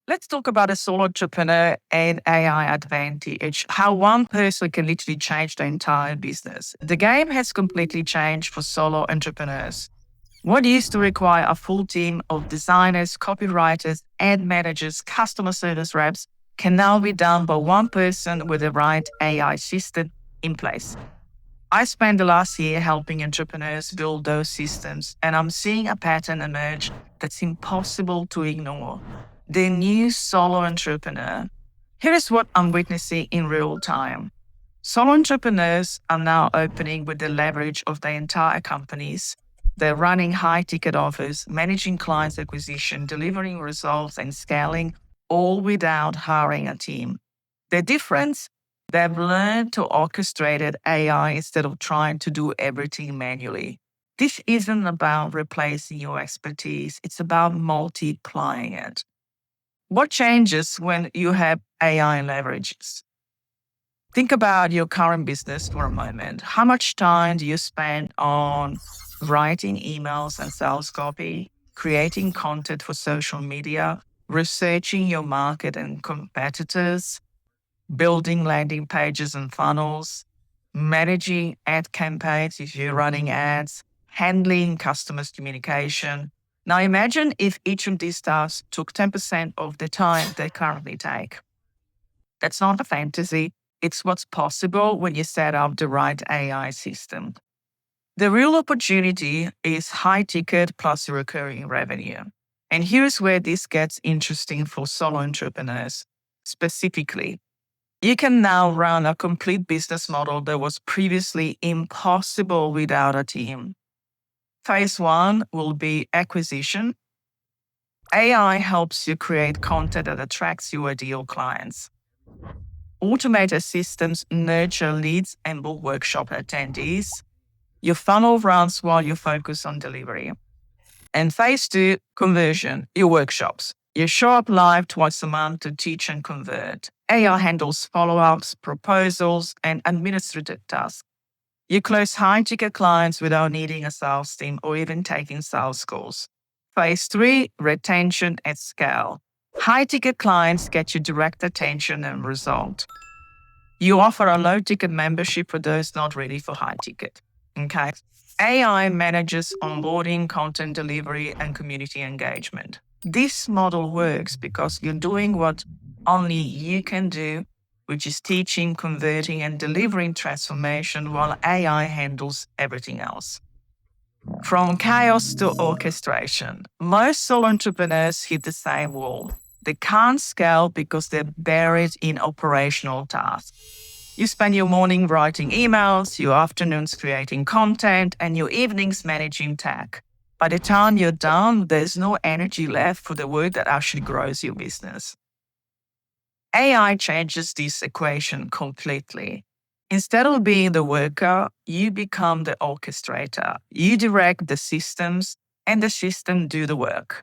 Let's talk about a solo entrepreneur and AI advantage, how one person can literally change the entire business. The game has completely changed for solo entrepreneurs. What used to require a full team of designers, copywriters, ad managers, customer service reps can now be done by one person with the right AI system in place. I spent the last year helping entrepreneurs build those systems, and I'm seeing a pattern emerge that's impossible to ignore. The new solo entrepreneur. Here is what I'm witnessing in real time. Solo entrepreneurs are now opening with the leverage of their entire companies. They're running high ticket offers, managing clients acquisition, delivering results, and scaling, all without hiring a team. The difference? They've learned to orchestrate AI instead of trying to do everything manually. This isn't about replacing your expertise, it's about multiplying it. What changes when you have AI leverages? Think about your current business for a moment. How much time do you spend on writing emails and sales copy, creating content for social media, researching your market and competitors, building landing pages and funnels, managing ad campaigns if you're running ads, handling customers' communication? Now imagine if each of these tasks took 10% of the time they currently take. That's not a fantasy. It's what's possible when you set up the right AI system. The real opportunity is high ticket plus recurring revenue. And here's where this gets interesting for solo entrepreneurs specifically. You can now run a complete business model that was previously impossible without a team. Phase one will be acquisition. AI helps you create content that attracts your ideal clients. Automated systems nurture leads and book workshop attendees. Your funnel runs while you focus on delivery. And phase two, conversion, your workshops. You show up live twice a month to teach and convert. AI handles follow-ups, proposals, and administrative tasks. You close high-ticket clients without needing a sales team or even taking sales calls. Phase three, retention at scale. High-ticket clients get you direct attention and result. You offer a low-ticket membership for those not ready for high-ticket. Okay. AI manages onboarding, content delivery, and community engagement. This model works because you're doing what only you can do, which is teaching, converting, and delivering transformation while AI handles everything else. From chaos to orchestration, most solo entrepreneurs hit the same wall. They can't scale because they're buried in operational tasks. You spend your morning writing emails, your afternoons creating content, and your evenings managing tech. By the time you're done, there's no energy left for the work that actually grows your business. AI changes this equation completely. Instead of being the worker, you become the orchestrator. You direct the systems, and the system do the work.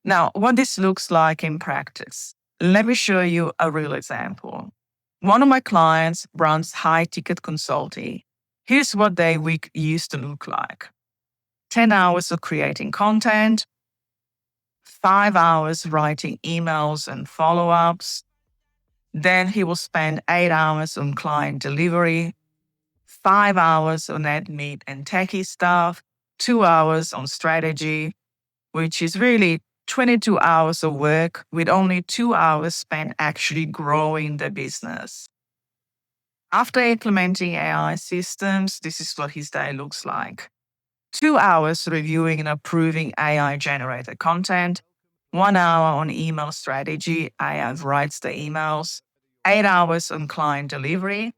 Now, what this looks like in practice. Let me show you a real example. One of my clients runs high-ticket consulting. Here's what their week used to look like. 10 hours of creating content, 5 hours writing emails and follow-ups. Then he will spend 8 hours on client delivery, 5 hours on admin and techie stuff, 2 hours on strategy, which is really 22 hours of work with only 2 hours spent actually growing the business. After implementing AI systems, this is what his day looks like. 2 hours reviewing and approving AI-generated content, 1 hour on email strategy, AI writes the emails, 8 hours on client delivery.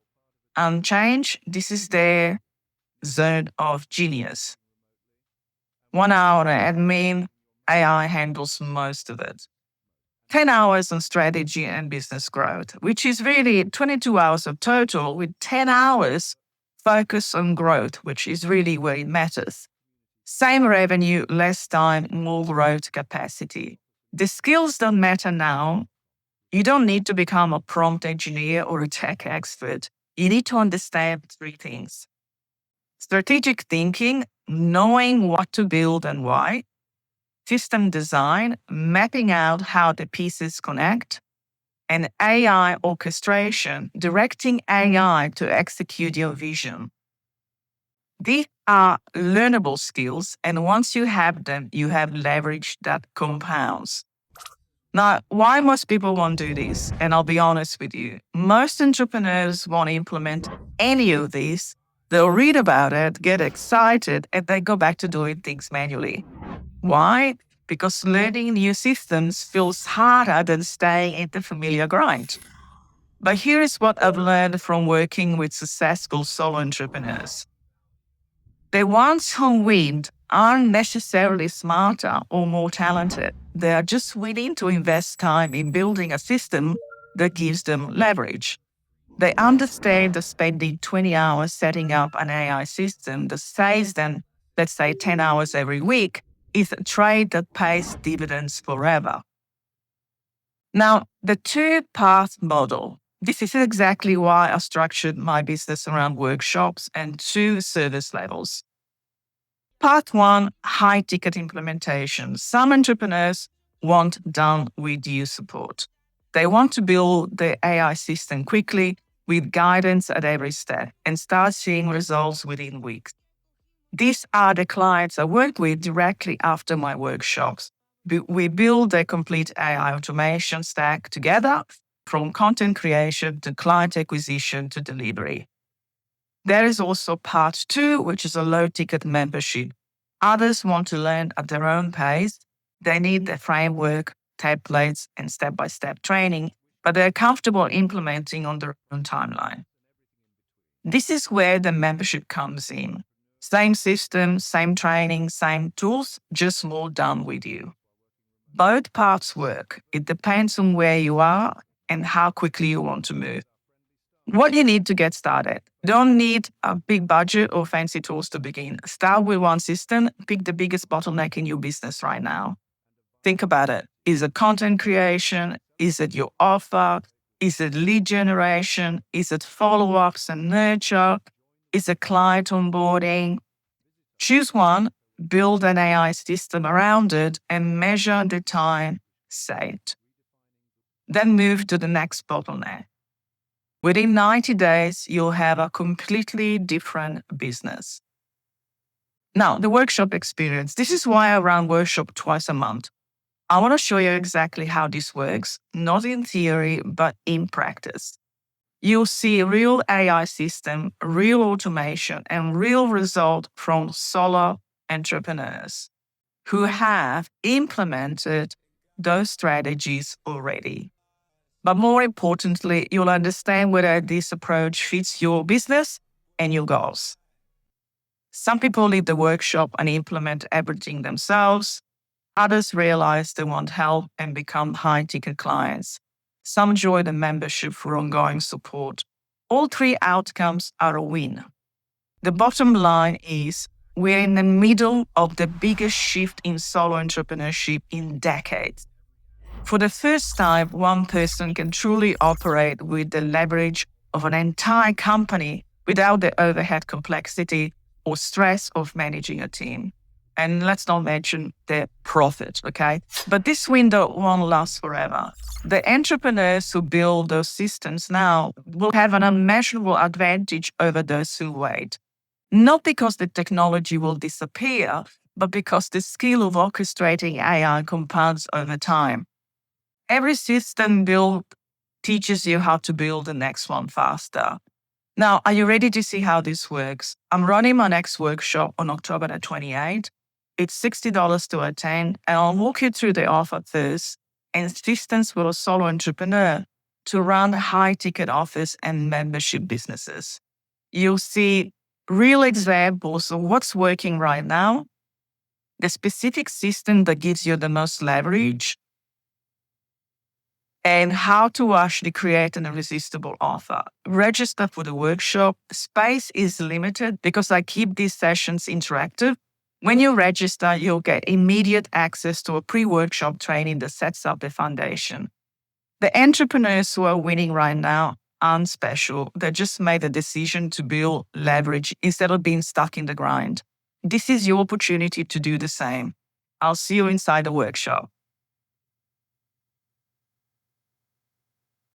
Change, this is their zone of genius. 1 hour on admin, AI handles most of it. 10 hours on strategy and business growth, which is really 22 hours of total with 10 hours focus on growth, which is really where it matters. Same revenue, less time, more growth capacity. The skills don't matter now. You don't need to become a prompt engineer or a tech expert. You need to understand 3 things. Strategic thinking, knowing what to build and why. system design, mapping out how the pieces connect, and AI orchestration, directing AI to execute your vision. These are learnable skills, and once you have them, you have leverage that compounds. Now, why most people won't do this? And I'll be honest with you, most entrepreneurs won't implement any of these. They'll read about it, get excited, and then go back to doing things manually. Why? Because learning new systems feels harder than staying in the familiar grind. But here is what I've learned from working with successful solo entrepreneurs. The ones who win aren't necessarily smarter or more talented. They are just willing to invest time in building a system that gives them leverage. They understand that spending 20 hours setting up an AI system that saves them, let's say, 10 hours every week is a trade that pays dividends forever. Now, the two-path model. This is exactly why I structured my business around workshops and 2 service levels. Part 1, high-ticket implementation. Some entrepreneurs want done-with-you support. They want to build the AI system quickly with guidance at every step and start seeing results within weeks. These are the clients I work with directly after my workshops. We build a complete AI automation stack together, from content creation to client acquisition to delivery. There is also part 2, which is a low-ticket membership. Others want to learn at their own pace. They need the framework, templates, and step-by-step training, but they're comfortable implementing on their own timeline. This is where the membership comes in. Same system, same training, same tools, just more done with you. Both parts work. It depends on where you are and how quickly you want to move. What you need to get started. You don't need a big budget or fancy tools to begin. Start with one system, pick the biggest bottleneck in your business right now. Think about it. Is it content creation? Is it your offer? Is it lead generation? Is it follow-ups and nurture? Is it client onboarding? Choose one, build an AI system around it, and measure the time saved. Then move to the next bottleneck. Within 90 days, you'll have a completely different business. Now, the workshop experience. This is why I run workshop twice a month. I want to show you exactly how this works, not in theory, but in practice. You'll see a real AI system, real automation, and real result from solo entrepreneurs who have implemented those strategies already. But more importantly, you'll understand whether this approach fits your business and your goals. Some people leave the workshop and implement everything themselves. Others realize they want help and become high-ticket clients. Some join the membership for ongoing support. All 3 outcomes are a win. The bottom line is we're in the middle of the biggest shift in solo entrepreneurship in decades. For the first time, one person can truly operate with the leverage of an entire company without the overhead complexity or stress of managing a team. And let's not mention the profit, okay? But this window won't last forever. The entrepreneurs who build those systems now will have an unmeasurable advantage over those who wait. Not because the technology will disappear, but because the skill of orchestrating AI compounds over time. Every system built teaches you how to build the next one faster. Now, are you ready to see how this works? I'm running my next workshop on October the 28th. It's $60 to attend, and I'll walk you through the offer first and systems for a solo entrepreneur to run high-ticket office and membership businesses. You'll see real examples of what's working right now, the specific system that gives you the most leverage, and how to actually create an irresistible offer. Register for the workshop. Space is limited because I keep these sessions interactive. When you register, you'll get immediate access to a pre-workshop training that sets up the foundation. The entrepreneurs who are winning right now aren't special. They just made a decision to build leverage instead of being stuck in the grind. This is your opportunity to do the same. I'll see you inside the workshop.